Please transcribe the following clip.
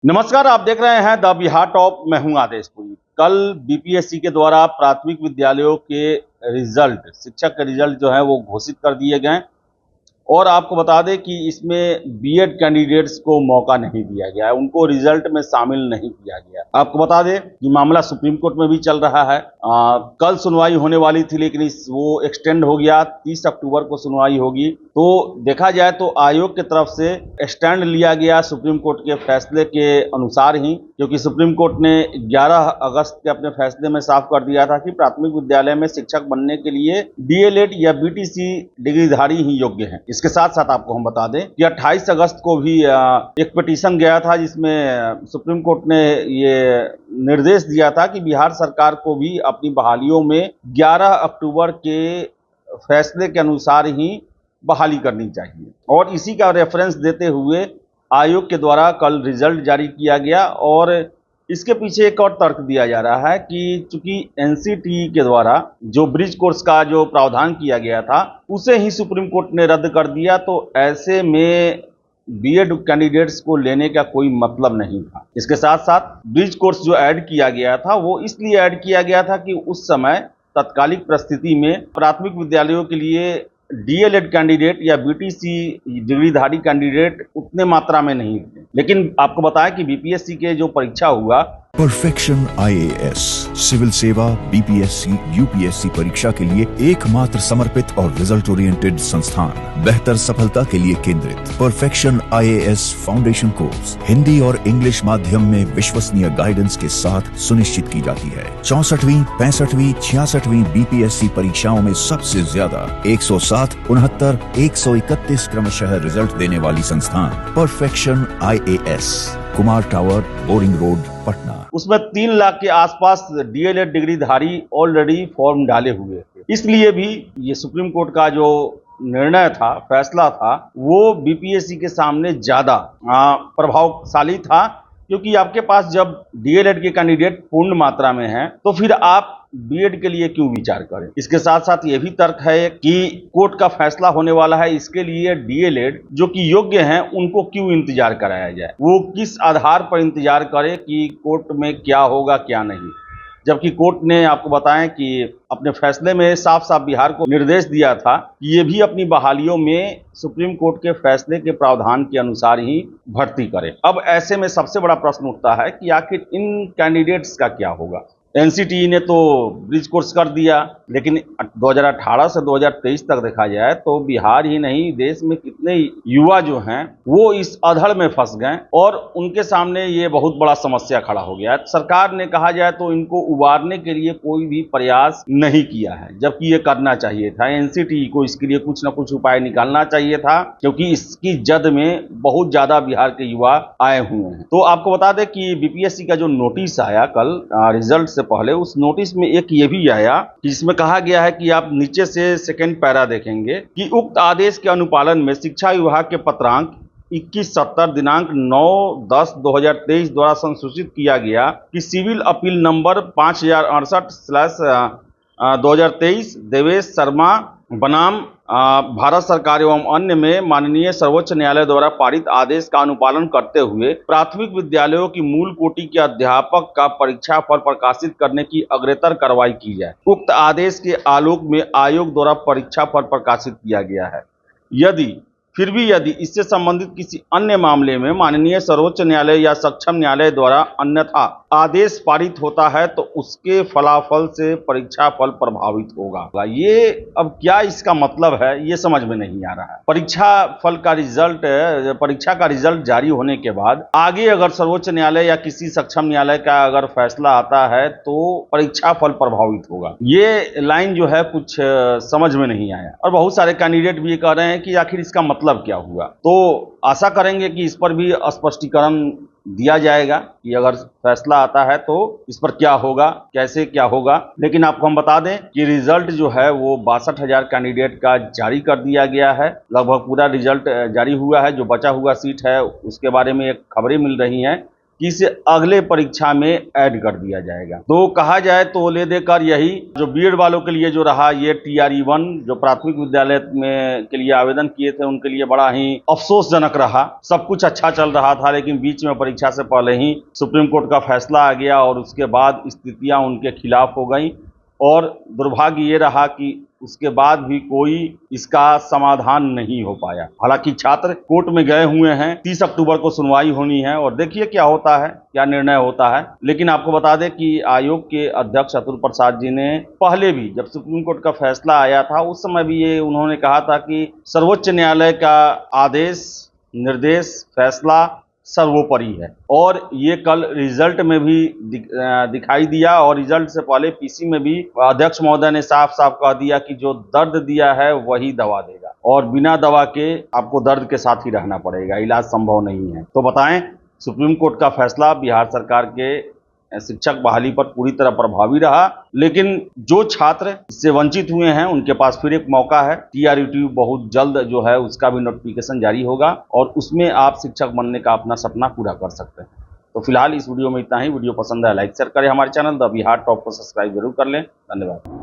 नमस्कार, आप देख रहे हैं द बिहार टॉप। मैं हूं आदेशपुरी। कल बीपीएससी के द्वारा प्राथमिक विद्यालयों के रिजल्ट, शिक्षक के रिजल्ट जो है वो घोषित कर दिए गए और आपको बता दें कि इसमें बीएड कैंडिडेट्स को मौका नहीं दिया गया है, उनको रिजल्ट में शामिल नहीं किया गया। आपको बता दें कि मामला सुप्रीम कोर्ट में भी चल रहा है। कल सुनवाई होने वाली थी लेकिन वो एक्सटेंड हो गया, 30 अक्टूबर को सुनवाई होगी। तो देखा जाए तो आयोग की तरफ से स्टैंड लिया गया सुप्रीम कोर्ट के फैसले के अनुसार ही, क्योंकि सुप्रीम कोर्ट ने 11 अगस्त के अपने फैसले में साफ कर दिया था कि प्राथमिक विद्यालय में शिक्षक बनने के लिए डीएलएड या बीटीसी डिग्रीधारी ही योग्य हैं। इसके साथ साथ आपको हम बता दें कि 28 अगस्त को भी एक पिटीशन गया था जिसमें सुप्रीम कोर्ट ने ये निर्देश दिया था कि बिहार सरकार को भी अपनी बहालियों में 11 अक्टूबर के फैसले के अनुसार ही बहाली करनी चाहिए। और इसी का रेफरेंस देते हुए आयोग के द्वारा कल रिजल्ट जारी किया गया और इसके पीछे एक और तर्क दिया जा रहा है कि चूंकि एनसीटीई के द्वारा जो ब्रिज कोर्स का जो प्रावधान किया गया था उसे ही सुप्रीम कोर्ट ने रद्द कर दिया, तो ऐसे में बीएड कैंडिडेट्स को लेने का कोई मतलब नहीं था। इसके साथ साथ ब्रिज कोर्स जो ऐड किया गया था वो इसलिए ऐड किया गया था कि उस समय तत्कालिक परिस्थिति में प्राथमिक विद्यालयों के लिए डीएलएड कैंडिडेट या बीटीसी डिग्रीधारी कैंडिडेट उतने मात्रा में नहीं थे। लेकिन आपको बताया कि बीपीएससी के जो परीक्षा हुआ, परफेक्शन आईएएस सिविल सेवा, बीपीएससी, यूपीएससी परीक्षा के लिए एकमात्र समर्पित और रिजल्ट ओरिएंटेड संस्थान, बेहतर सफलता के लिए केंद्रित। Perfection IAS foundation course Hindi और इंग्लिश माध्यम में विश्वसनीय गाइडेंस के साथ सुनिश्चित की जाती है। 64वीं, 65वीं, 66वीं बीपीएससी परीक्षाओं में सबसे ज्यादा 107, 69, 131 क्रमशः रिजल्ट देने वाली संस्थान perfection IAS, Kumar tower, boring road, Patna. उसमें 3 लाख के आसपास डीएलएड डिग्रीधारी ऑलरेडी फॉर्म डाले हुए थे। इसलिए भी ये सुप्रीम कोर्ट का जो निर्णय था, फैसला था, वो बीपीएससी के सामने ज्यादा प्रभावशाली था, क्योंकि आपके पास जब डीएलएड के कैंडिडेट पूर्ण मात्रा में हैं तो फिर आप बीएड के लिए क्यों विचार करें। इसके साथ साथ ये भी तर्क है कि कोर्ट का फैसला होने वाला है, इसके लिए डीएलएड जो कि योग्य हैं उनको क्यों इंतजार कराया जाए, वो किस आधार पर इंतजार करे कि कोर्ट में क्या होगा क्या नहीं। जबकि कोर्ट ने आपको बताएं कि अपने फैसले में साफ साफ बिहार को निर्देश दिया था कि ये भी अपनी बहालियों में सुप्रीम कोर्ट के फैसले के प्रावधान के अनुसार ही भर्ती करे। अब ऐसे में सबसे बड़ा प्रश्न उठता है कि आखिर इन कैंडिडेट्स का क्या होगा। एनसीटीई ने तो ब्रिज कोर्स कर दिया, लेकिन 2018 से 2023 तक देखा जाए तो बिहार ही नहीं देश में कितने युवा जो हैं वो इस अधड़ में फंस गए और उनके सामने ये बहुत बड़ा समस्या खड़ा हो गया है। सरकार ने कहा जाए तो इनको उबारने के लिए कोई भी प्रयास नहीं किया है, जबकि ये करना चाहिए था। एनसीटीई को इसके लिए कुछ ना कुछ उपाय निकालना चाहिए था, क्योंकि इसकी जद में बहुत ज्यादा बिहार के युवा आए हुए हैं। तो आपको बता दें कि बीपीएससी का जो नोटिस आया कल रिजल्ट पहले, उस नोटिस में एक ये भी आया कि जिसमें कहा गया है कि आप नीचे से सेकंड पैरा देखेंगे कि उक्त आदेश के अनुपालन में शिक्षा विभाग के पत्रांक 2170 दिनांक 9/10/2023 द्वारा संसूचित किया गया कि civil appeal number 5068/2023 Devesh Sharma बनाम भारत सरकार एवं अन्य में माननीय सर्वोच्च न्यायालय द्वारा पारित आदेश का अनुपालन करते हुए प्राथमिक विद्यालयों की मूल कोटि के अध्यापक का परीक्षा फल प्रकाशित करने की अग्रेतर कार्रवाई की जाए। उक्त आदेश के आलोक में आयोग द्वारा परीक्षा फल प्रकाशित किया गया है। फिर भी यदि इससे संबंधित किसी अन्य मामले में माननीय सर्वोच्च न्यायालय या सक्षम न्यायालय द्वारा अन्यथा आदेश पारित होता है तो उसके फलाफल से परीक्षा फल प्रभावित होगा। ये अब क्या इसका मतलब है ये समझ में नहीं आ रहा है। परीक्षा का रिजल्ट जारी होने के बाद आगे अगर सर्वोच्च न्यायालय या किसी सक्षम न्यायालय का अगर फैसला आता है तो परीक्षा फल प्रभावित होगा। ये लाइन जो है कुछ समझ में नहीं आया और बहुत सारे कैंडिडेट भी कह रहे हैं कि आखिर इसका मतलब क्या हुआ। तो आशा करेंगे कि इस पर भी स्पष्टीकरण दिया जाएगा कि अगर फैसला आता है तो इस पर क्या होगा, कैसे क्या होगा। लेकिन आपको हम बता दें कि रिजल्ट जो है वो 62,000 कैंडिडेट का जारी कर दिया गया है। लगभग पूरा रिजल्ट जारी हुआ है। जो बचा हुआ सीट है उसके बारे में एक खबरें मिल रही हैं कि इसे अगले परीक्षा में ऐड कर दिया जाएगा। तो कहा जाए तो ले देकर यही जो बीएड वालों के लिए जो रहा, ये TRE-1 जो प्राथमिक विद्यालय में के लिए आवेदन किए थे उनके लिए बड़ा ही अफसोसजनक रहा। सब कुछ अच्छा चल रहा था, लेकिन बीच में परीक्षा से पहले ही सुप्रीम कोर्ट का फैसला आ गया और उसके बाद स्थितियां उनके खिलाफ हो गई और दुर्भाग्य ये रहा कि उसके बाद भी कोई इसका समाधान नहीं हो पाया। हालांकि छात्र कोर्ट में गए हुए हैं, 30 अक्टूबर को सुनवाई होनी है और देखिए क्या होता है, क्या निर्णय होता है। लेकिन आपको बता दें कि आयोग के अध्यक्ष अतुल प्रसाद जी ने पहले भी जब सुप्रीम कोर्ट का फैसला आया था उस समय भी ये उन्होंने कहा था कि सर्वोच्च न्यायालय का आदेश, निर्देश, फैसला सर्वोपरि है और ये कल रिजल्ट में भी दिखाई दिया और रिजल्ट से पहले पीसी में भी अध्यक्ष महोदय ने साफ साफ कह दिया कि जो दर्द दिया है वही दवा देगा और बिना दवा के आपको दर्द के साथ ही रहना पड़ेगा, इलाज संभव नहीं है। तो बताएं, सुप्रीम कोर्ट का फैसला बिहार सरकार के शिक्षक बहाली पर पूरी तरह प्रभावी रहा, लेकिन जो छात्र इससे वंचित हुए हैं उनके पास फिर एक मौका है। TRE-2 बहुत जल्द जो है उसका भी नोटिफिकेशन जारी होगा और उसमें आप शिक्षक बनने का अपना सपना पूरा कर सकते हैं। तो फिलहाल इस वीडियो में इतना ही। वीडियो पसंद है लाइक शेयर करें, हमारे चैनल द बिहार टॉप को सब्सक्राइब जरूर कर लें। धन्यवाद।